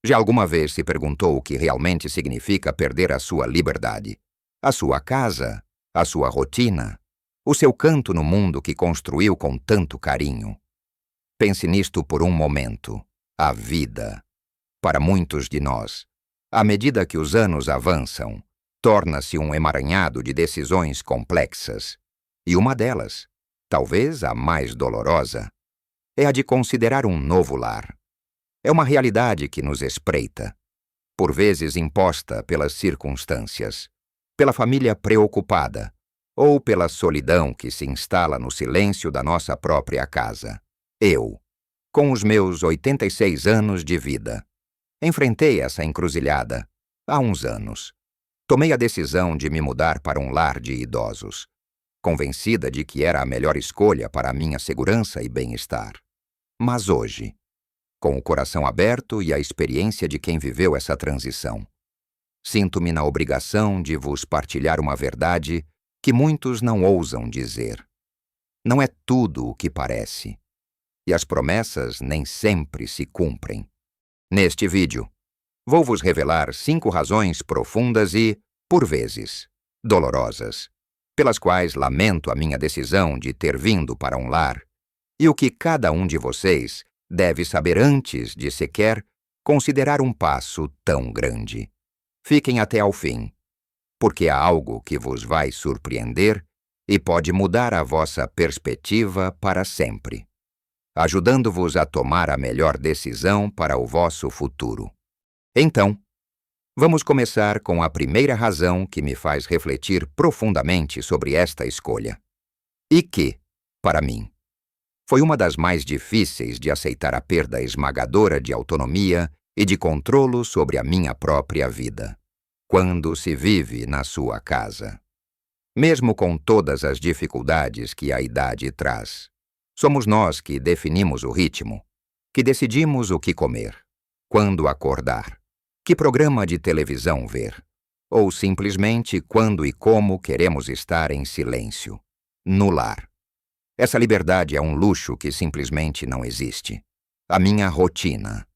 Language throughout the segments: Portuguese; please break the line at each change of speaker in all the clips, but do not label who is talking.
Já alguma vez se perguntou o que realmente significa perder a sua liberdade? A sua casa? A sua rotina? O seu canto no mundo que construiu com tanto carinho? Pense nisto por um momento. A vida. Para muitos de nós, à medida que os anos avançam, torna-se um emaranhado de decisões complexas. E uma delas, talvez a mais dolorosa, é a de considerar um novo lar. É uma realidade que nos espreita, por vezes imposta pelas circunstâncias, pela família preocupada ou pela solidão que se instala no silêncio da nossa própria casa. Eu, com os meus 86 anos de vida, enfrentei essa encruzilhada há uns anos. Tomei a decisão de me mudar para um lar de idosos, convencida de que era a melhor escolha para a minha segurança e bem-estar. Mas hoje, com o coração aberto e a experiência de quem viveu essa transição, sinto-me na obrigação de vos partilhar uma verdade que muitos não ousam dizer. Não é tudo o que parece, e as promessas nem sempre se cumprem. Neste vídeo, vou vos revelar 5 razões profundas e, por vezes, dolorosas, pelas quais lamento a minha decisão de ter vindo para um lar, e o que cada um de vocês deve saber antes de sequer considerar um passo tão grande. Fiquem até ao fim, porque há algo que vos vai surpreender e pode mudar a vossa perspectiva para sempre, ajudando-vos a tomar a melhor decisão para o vosso futuro. Então, vamos começar com a primeira razão que me faz refletir profundamente sobre esta escolha. E que, para mim, foi uma das mais difíceis de aceitar a perda esmagadora de autonomia e de controlo sobre a minha própria vida, quando se vive na sua casa. Mesmo com todas as dificuldades que a idade traz, somos nós que definimos o ritmo, que decidimos o que comer, quando acordar, que programa de televisão ver, ou simplesmente quando e como queremos estar em silêncio, no lar. Essa liberdade é um luxo que simplesmente não existe. A minha rotina,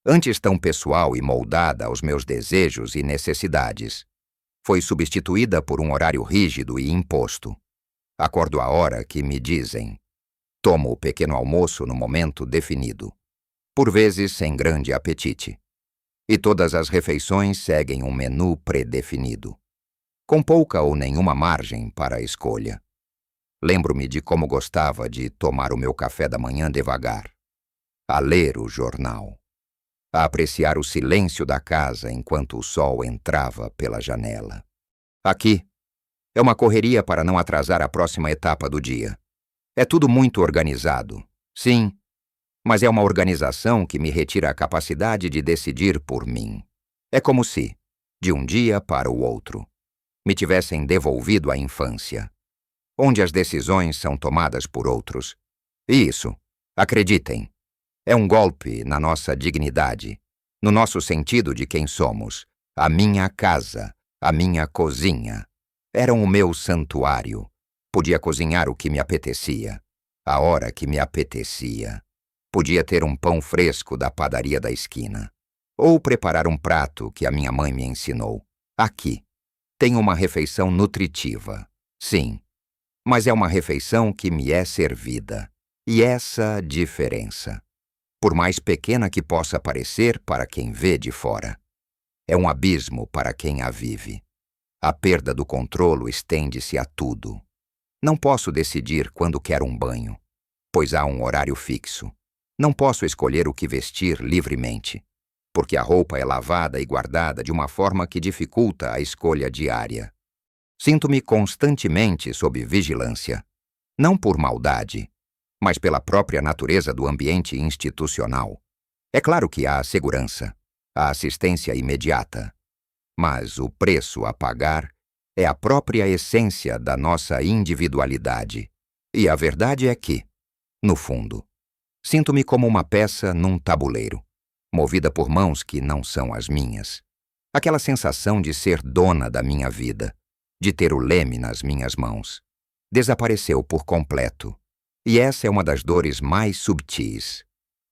antes tão pessoal e moldada aos meus desejos e necessidades, foi substituída por um horário rígido e imposto. Acordo à hora que me dizem. Tomo o pequeno almoço no momento definido, por vezes sem grande apetite. E todas as refeições seguem um menu predefinido, com pouca ou nenhuma margem para a escolha. Lembro-me de como gostava de tomar o meu café da manhã devagar, a ler o jornal, a apreciar o silêncio da casa enquanto o sol entrava pela janela. Aqui, é uma correria para não atrasar a próxima etapa do dia. É tudo muito organizado, sim, mas é uma organização que me retira a capacidade de decidir por mim. É como se, de um dia para o outro, me tivessem devolvido à infância, onde as decisões são tomadas por outros. E isso, acreditem, é um golpe na nossa dignidade, no nosso sentido de quem somos. A minha casa, a minha cozinha, eram o meu santuário. Podia cozinhar o que me apetecia, a hora que me apetecia. Podia ter um pão fresco da padaria da esquina, ou preparar um prato que a minha mãe me ensinou. Aqui, tenho uma refeição nutritiva, sim, mas é uma refeição que me é servida. E essa diferença, por mais pequena que possa parecer para quem vê de fora, é um abismo para quem a vive. A perda do controle estende-se a tudo. Não posso decidir quando quero um banho, pois há um horário fixo. Não posso escolher o que vestir livremente, porque a roupa é lavada e guardada de uma forma que dificulta a escolha diária. Sinto-me constantemente sob vigilância, não por maldade, mas pela própria natureza do ambiente institucional. É claro que há a segurança, a assistência imediata, mas o preço a pagar é a própria essência da nossa individualidade. E a verdade é que, no fundo, sinto-me como uma peça num tabuleiro, movida por mãos que não são as minhas. Aquela sensação de ser dona da minha vida, de ter o leme nas minhas mãos, desapareceu por completo. E essa é uma das dores mais subtis,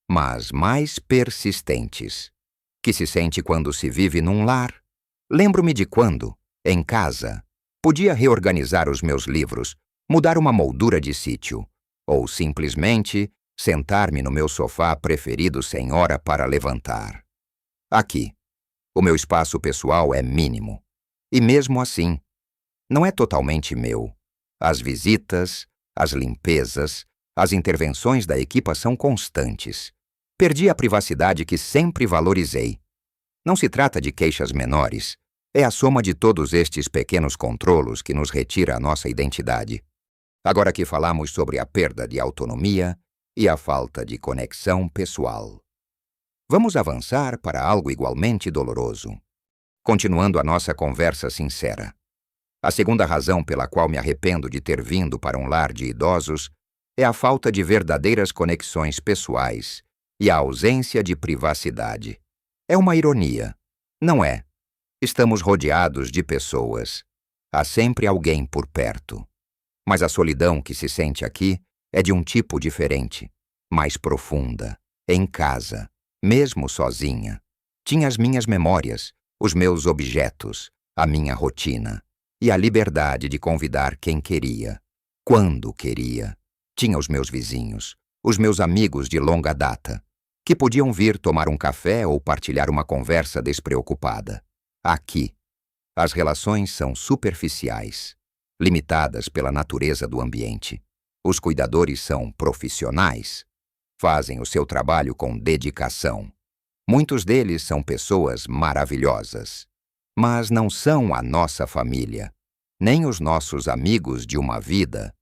mas mais persistentes, que se sente quando se vive num lar. Lembro-me de quando, em casa, podia reorganizar os meus livros, mudar uma moldura de sítio, ou simplesmente sentar-me no meu sofá preferido sem hora para levantar. Aqui, o meu espaço pessoal é mínimo. E mesmo assim, não é totalmente meu. As visitas, as limpezas, as intervenções da equipa são constantes. Perdi a privacidade que sempre valorizei. Não se trata de queixas menores. É a soma de todos estes pequenos controlos que nos retira a nossa identidade. Agora que falamos sobre a perda de autonomia e a falta de conexão pessoal, vamos avançar para algo igualmente doloroso. Continuando a nossa conversa sincera. A segunda razão pela qual me arrependo de ter vindo para um lar de idosos é a falta de verdadeiras conexões pessoais e a ausência de privacidade. É uma ironia, não é? Estamos rodeados de pessoas. Há sempre alguém por perto. Mas a solidão que se sente aqui é de um tipo diferente, mais profunda, em casa, mesmo sozinha. Tinha as minhas memórias, os meus objetos, a minha rotina e a liberdade de convidar quem queria, quando queria. Tinha os meus vizinhos, os meus amigos de longa data, que podiam vir tomar um café ou partilhar uma conversa despreocupada. Aqui, as relações são superficiais, limitadas pela natureza do ambiente. Os cuidadores são profissionais, fazem o seu trabalho com dedicação. Muitos deles são pessoas maravilhosas, mas não são a nossa família, nem os nossos amigos de uma vida.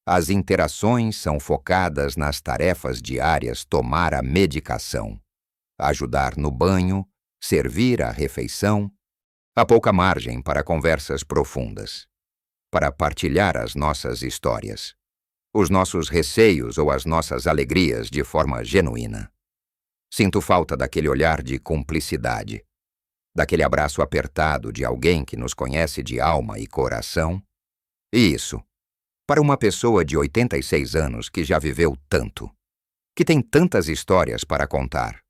As interações são focadas nas tarefas diárias: tomar a medicação, ajudar no banho, servir a refeição. Há pouca margem para conversas profundas, para partilhar as nossas histórias, os nossos receios ou as nossas alegrias de forma genuína. Sinto falta daquele olhar de cumplicidade, daquele abraço apertado de alguém que nos conhece de alma e coração. E isso, para uma pessoa de 86 anos que já viveu tanto, que tem tantas histórias para contar,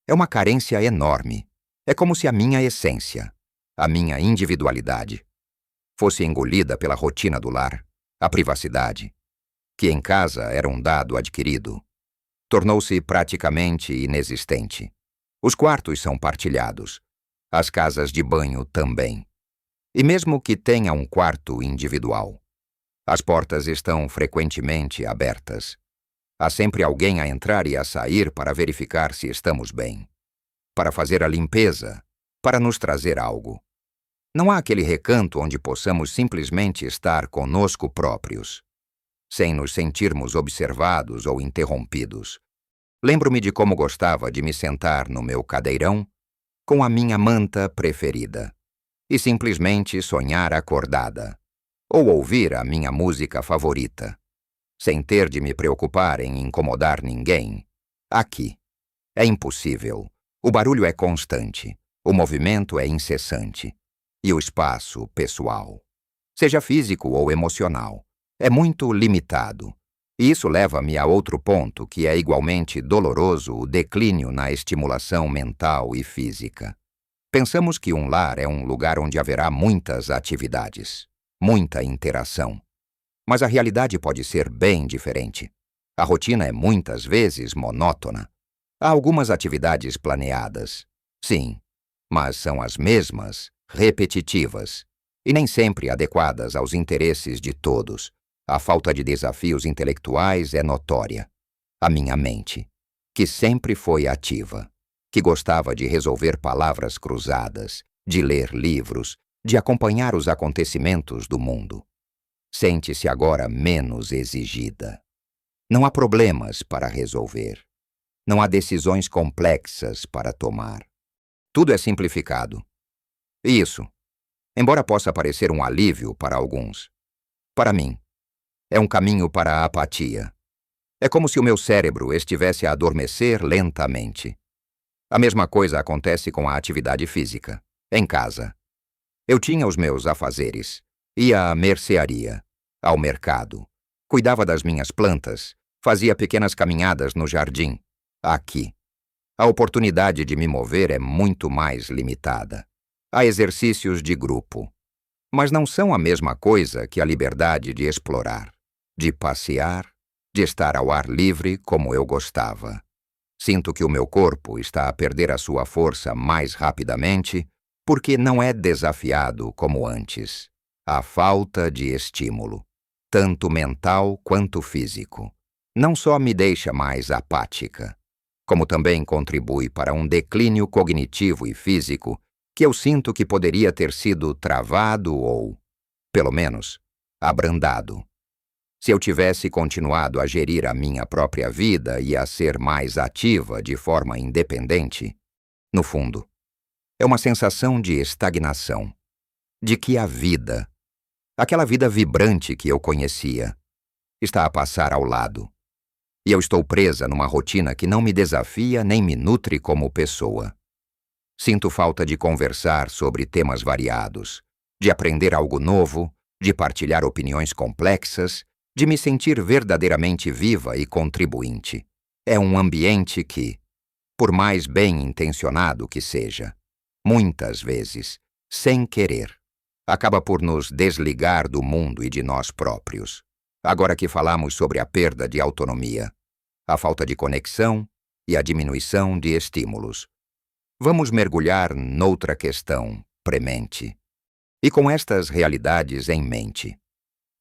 é uma carência enorme. É como se a minha essência, a minha individualidade, fosse engolida pela rotina do lar, a privacidade, que em casa era um dado adquirido, tornou-se praticamente inexistente. Os quartos são partilhados, as casas de banho também. E mesmo que tenha um quarto individual, as portas estão frequentemente abertas. Há sempre alguém a entrar e a sair para verificar se estamos bem, para fazer a limpeza, para nos trazer algo. Não há aquele recanto onde possamos simplesmente estar conosco próprios, sem nos sentirmos observados ou interrompidos. Lembro-me de como gostava de me sentar no meu cadeirão com a minha manta preferida e simplesmente sonhar acordada, ou ouvir a minha música favorita, sem ter de me preocupar em incomodar ninguém. Aqui, é impossível. O barulho é constante, o movimento é incessante, e o espaço pessoal, seja físico ou emocional, é muito limitado. E isso leva-me a outro ponto que é igualmente doloroso: o declínio na estimulação mental e física. Pensamos que um lar é um lugar onde haverá muitas atividades, muita interação. Mas a realidade pode ser bem diferente. A rotina é muitas vezes monótona. Há algumas atividades planeadas, sim, mas são as mesmas, repetitivas, e nem sempre adequadas aos interesses de todos. A falta de desafios intelectuais é notória. A minha mente, que sempre foi ativa, que gostava de resolver palavras cruzadas, de ler livros, de acompanhar os acontecimentos do mundo, sente-se agora menos exigida. Não há problemas para resolver. Não há decisões complexas para tomar. Tudo é simplificado. E isso, embora possa parecer um alívio para alguns, para mim, é um caminho para a apatia. É como se o meu cérebro estivesse a adormecer lentamente. A mesma coisa acontece com a atividade física, em casa. Eu tinha os meus afazeres, ia à mercearia, ao mercado, cuidava das minhas plantas, fazia pequenas caminhadas no jardim. Aqui, A oportunidade de me mover é muito mais limitada. Há exercícios de grupo, mas não são a mesma coisa que a liberdade de explorar, de passear, de estar ao ar livre como eu gostava. Sinto que o meu corpo está a perder a sua força mais rapidamente porque não é desafiado como antes. A falta de estímulo, tanto mental quanto físico, não só me deixa mais apática, como também contribui para um declínio cognitivo e físico que eu sinto que poderia ter sido travado ou, pelo menos, abrandado. Se eu tivesse continuado a gerir a minha própria vida e a ser mais ativa de forma independente, no fundo, é uma sensação de estagnação, de que a vida, aquela vida vibrante que eu conhecia, está a passar ao lado. E eu estou presa numa rotina que não me desafia nem me nutre como pessoa. Sinto falta de conversar sobre temas variados, de aprender algo novo, de partilhar opiniões complexas, de me sentir verdadeiramente viva e contribuinte. É um ambiente que, por mais bem intencionado que seja, muitas vezes, sem querer, acaba por nos desligar do mundo e de nós próprios. Agora que falamos sobre a perda de autonomia, a falta de conexão e a diminuição de estímulos, vamos mergulhar noutra questão premente. E com estas realidades em mente,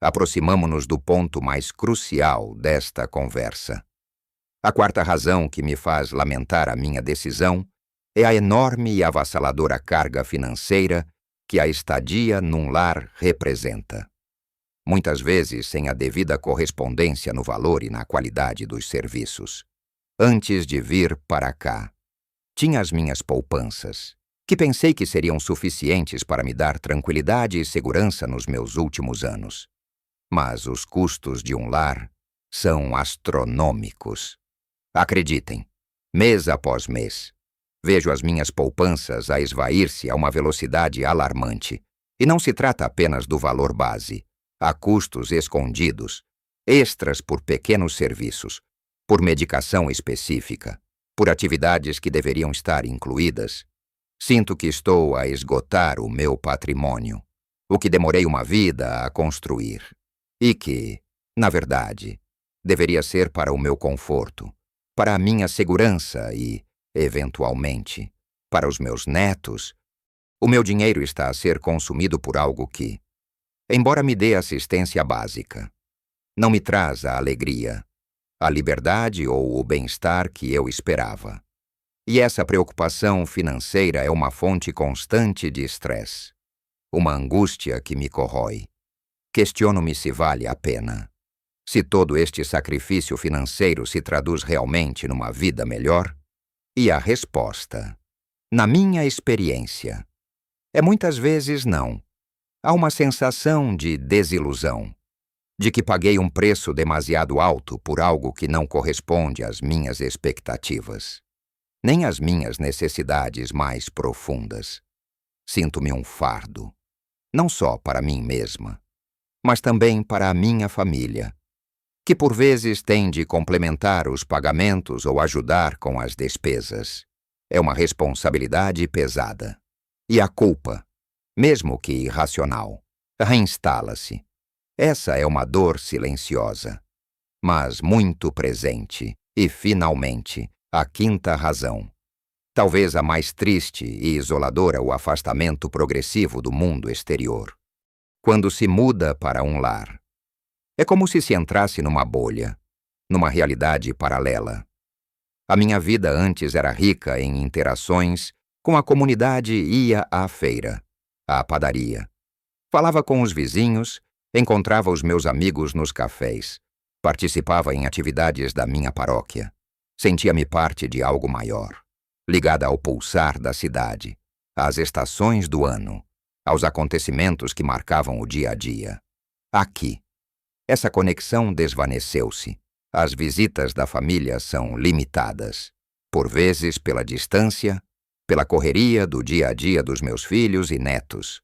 aproximamo-nos do ponto mais crucial desta conversa. A quarta razão que me faz lamentar a minha decisão é a enorme e avassaladora carga financeira que a estadia num lar representa. Muitas vezes sem a devida correspondência no valor e na qualidade dos serviços. Antes de vir para cá, tinha as minhas poupanças, que pensei que seriam suficientes para me dar tranquilidade e segurança nos meus últimos anos. Mas os custos de um lar são astronômicos. Acreditem, mês após mês, vejo as minhas poupanças a esvair-se a uma velocidade alarmante. E não se trata apenas do valor base. Há custos escondidos, extras por pequenos serviços, por medicação específica, por atividades que deveriam estar incluídas. Sinto que estou a esgotar o meu patrimônio, o que demorei uma vida a construir, e que, na verdade, deveria ser para o meu conforto, para a minha segurança e, eventualmente, para os meus netos. O meu dinheiro está a ser consumido por algo que, embora me dê assistência básica, não me traz a alegria, a liberdade ou o bem-estar que eu esperava. E essa preocupação financeira é uma fonte constante de estresse, uma angústia que me corrói. Questiono-me se vale a pena, se todo este sacrifício financeiro se traduz realmente numa vida melhor. E a resposta, na minha experiência, é muitas vezes não. Há uma sensação de desilusão, de que paguei um preço demasiado alto por algo que não corresponde às minhas expectativas, nem às minhas necessidades mais profundas. Sinto-me um fardo, não só para mim mesma, mas também para a minha família, que por vezes tem de complementar os pagamentos ou ajudar com as despesas. É uma responsabilidade pesada. E a culpa, mesmo que irracional, reinstala-se. Essa é uma dor silenciosa, mas muito presente. E, finalmente, a quinta razão. Talvez a mais triste e isoladora, o afastamento progressivo do mundo exterior. Quando se muda para um lar, é como se entrasse numa bolha, numa realidade paralela. A minha vida antes era rica em interações com a comunidade, ia à feira, à padaria. Falava com os vizinhos, encontrava os meus amigos nos cafés, participava em atividades da minha paróquia. Sentia-me parte de algo maior, ligada ao pulsar da cidade, às estações do ano, aos acontecimentos que marcavam o dia a dia. Aqui, essa conexão desvaneceu-se. As visitas da família são limitadas, por vezes pela distância, pela correria do dia a dia dos meus filhos e netos,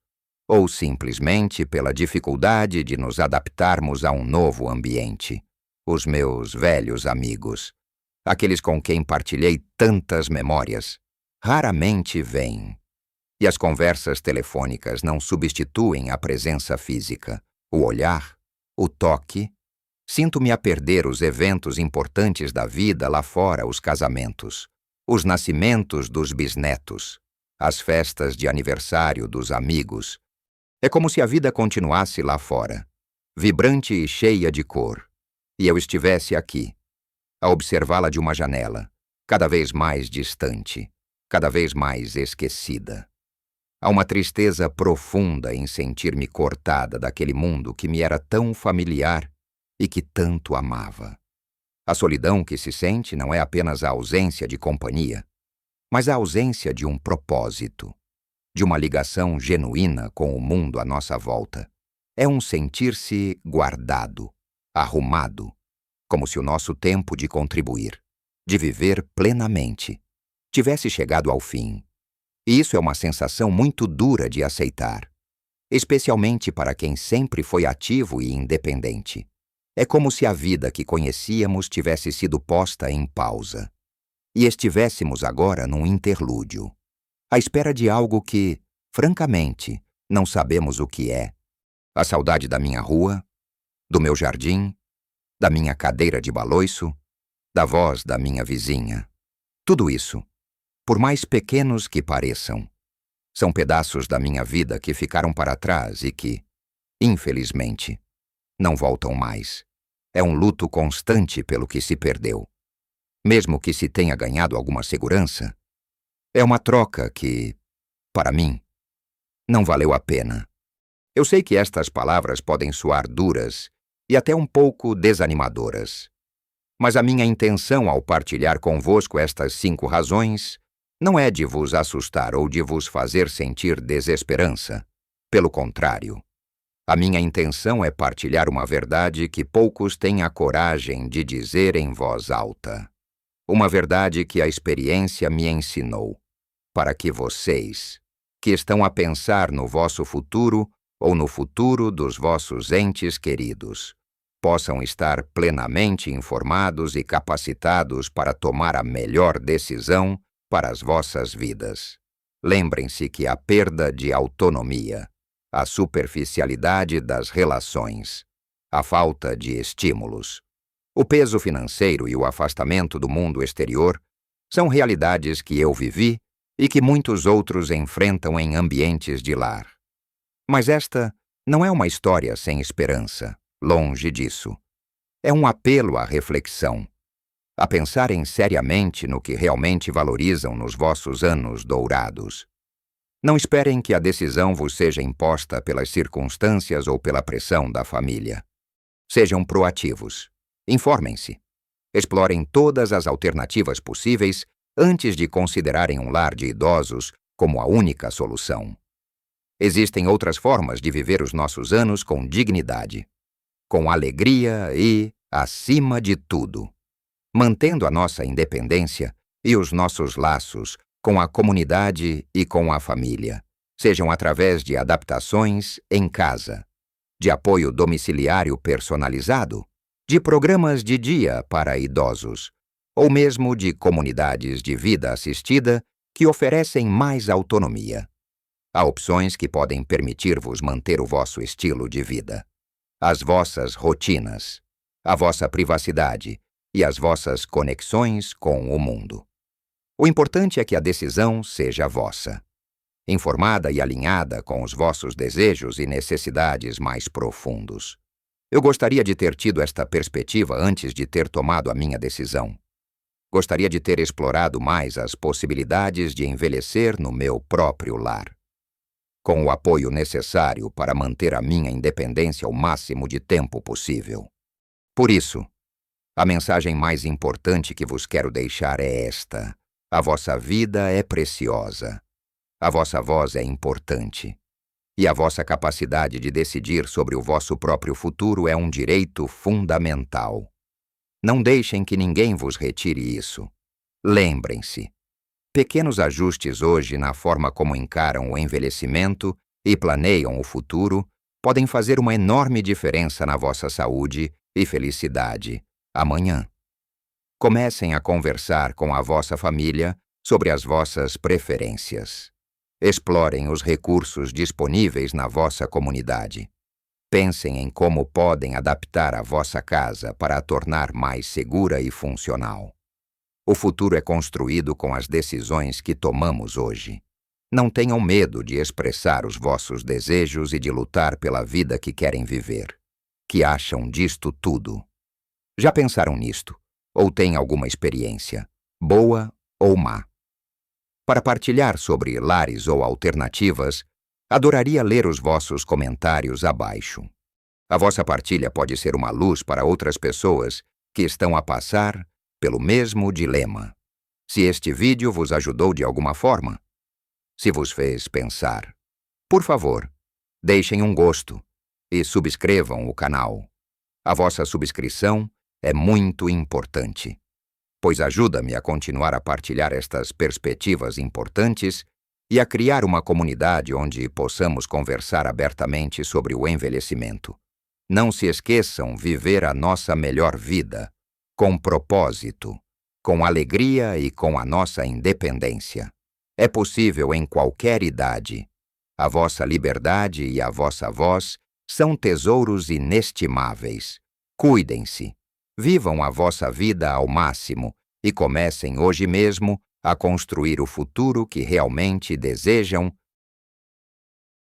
ou simplesmente pela dificuldade de nos adaptarmos a um novo ambiente. Os meus velhos amigos, Aqueles com quem partilhei tantas memórias, raramente vêm. E as conversas telefônicas não substituem a presença física, o olhar, o toque. Sinto-me a perder os eventos importantes da vida lá fora, os casamentos, os nascimentos dos bisnetos, as festas de aniversário dos amigos. É como se a vida continuasse lá fora, vibrante e cheia de cor, e eu estivesse aqui, a observá-la de uma janela, cada vez mais distante, cada vez mais esquecida. Há uma tristeza profunda em sentir-me cortada daquele mundo que me era tão familiar e que tanto amava. A solidão que se sente não é apenas a ausência de companhia, mas a ausência de um propósito, de uma ligação genuína com o mundo à nossa volta. É um sentir-se guardado, arrumado, como se o nosso tempo de contribuir, de viver plenamente, tivesse chegado ao fim. E isso é uma sensação muito dura de aceitar, especialmente para quem sempre foi ativo e independente. É como se a vida que conhecíamos tivesse sido posta em pausa, e estivéssemos agora num interlúdio, à espera de algo que, francamente, não sabemos o que é. A saudade da minha rua, do meu jardim, da minha cadeira de baloiço, da voz da minha vizinha. Tudo isso, por mais pequenos que pareçam, são pedaços da minha vida que ficaram para trás e que, infelizmente, não voltam mais. É um luto constante pelo que se perdeu. Mesmo que se tenha ganhado alguma segurança, é uma troca que, para mim, não valeu a pena. Eu sei que estas palavras podem soar duras e até um pouco desanimadoras, mas a minha intenção ao partilhar convosco estas 5 razões não é de vos assustar ou de vos fazer sentir desesperança. Pelo contrário, a minha intenção é partilhar uma verdade que poucos têm a coragem de dizer em voz alta. Uma verdade que a experiência me ensinou, para que vocês, que estão a pensar no vosso futuro ou no futuro dos vossos entes queridos, possam estar plenamente informados e capacitados para tomar a melhor decisão para as vossas vidas. Lembrem-se que a perda de autonomia, a superficialidade das relações, a falta de estímulos, o peso financeiro e o afastamento do mundo exterior são realidades que eu vivi e que muitos outros enfrentam em ambientes de lar. Mas esta não é uma história sem esperança, longe disso. É um apelo à reflexão, a pensarem seriamente no que realmente valorizam nos vossos anos dourados. Não esperem que a decisão vos seja imposta pelas circunstâncias ou pela pressão da família. Sejam proativos. Informem-se. Explorem todas as alternativas possíveis antes de considerarem um lar de idosos como a única solução. Existem outras formas de viver os nossos anos com dignidade, com alegria e, acima de tudo, mantendo a nossa independência e os nossos laços com a comunidade e com a família, sejam através de adaptações em casa, de apoio domiciliário personalizado, de programas de dia para idosos, ou mesmo de comunidades de vida assistida que oferecem mais autonomia. Há opções que podem permitir-vos manter o vosso estilo de vida, as vossas rotinas, a vossa privacidade e as vossas conexões com o mundo. O importante é que a decisão seja vossa, informada e alinhada com os vossos desejos e necessidades mais profundos. Eu gostaria de ter tido esta perspectiva antes de ter tomado a minha decisão. Gostaria de ter explorado mais as possibilidades de envelhecer no meu próprio lar, com o apoio necessário para manter a minha independência o máximo de tempo possível. Por isso, a mensagem mais importante que vos quero deixar é esta: a vossa vida é preciosa, a vossa voz é importante, e a vossa capacidade de decidir sobre o vosso próprio futuro é um direito fundamental. Não deixem que ninguém vos retire isso. Lembrem-se, pequenos ajustes hoje na forma como encaram o envelhecimento e planeiam o futuro podem fazer uma enorme diferença na vossa saúde e felicidade amanhã. Comecem a conversar com a vossa família sobre as vossas preferências. Explorem os recursos disponíveis na vossa comunidade. Pensem em como podem adaptar a vossa casa para a tornar mais segura e funcional. O futuro é construído com as decisões que tomamos hoje. Não tenham medo de expressar os vossos desejos e de lutar pela vida que querem viver. Que acham disto tudo? Já pensaram nisto? Ou têm alguma experiência, boa ou má? Para partilhar sobre lares ou alternativas, adoraria ler os vossos comentários abaixo. A vossa partilha pode ser uma luz para outras pessoas que estão a passar pelo mesmo dilema. Se este vídeo vos ajudou de alguma forma, se vos fez pensar, por favor, deixem um gosto e subscrevam o canal. A vossa subscrição é muito importante, pois ajuda-me a continuar a partilhar estas perspectivas importantes e a criar uma comunidade onde possamos conversar abertamente sobre o envelhecimento. Não se esqueçam viver a nossa melhor vida, com propósito, com alegria e com a nossa independência. É possível em qualquer idade. A vossa liberdade e a vossa voz são tesouros inestimáveis. Cuidem-se, vivam a vossa vida ao máximo e comecem hoje mesmo a construir o futuro que realmente desejam